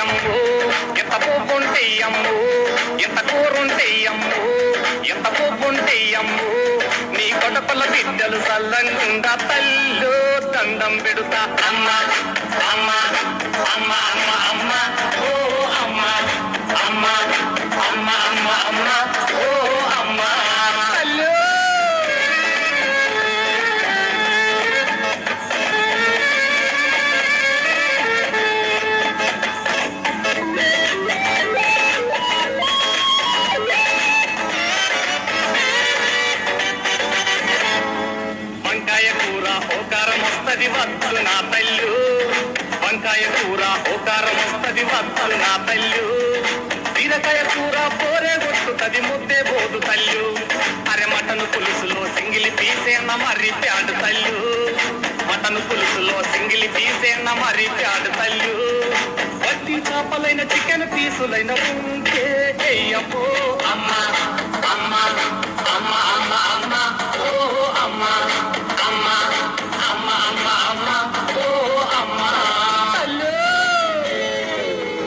అమ్ము, ఎంత పోపుంటే అమ్ము, ఎంత కూరుంటే అమ్ము, ఎంత పోపుంటే అమ్ము. నీ కొడపల బిడ్డలు సల్లంగుండా తల్లు దండం పెడుతా అమ్మ అమ్మ అమ్మ అమ్మ అమ్మ ఓ అమ్మ అమ్మ అమ్మ అమ్మ అమ్మ ఓ అమ్మ తల్లు. వంకాయ కూర ఓకారం వస్తది వద్దు నా తల్లు, వంకాయ కూర ఓకారం వస్తది వద్దు నా తల్లు. బీరకాయ కూర పోరే కొట్టుతది ముద్దే బోదు తల్లు. అరే మటను పులుసులో సింగిలి పీసేన్న మరి ప్యాడు తల్లు, మటను పులుసులో సింగిలి పీసేన్న మరి ప్యాడు తల్లు. వట్టి చేపలైన చికెన్ పీసులైన ఉంటే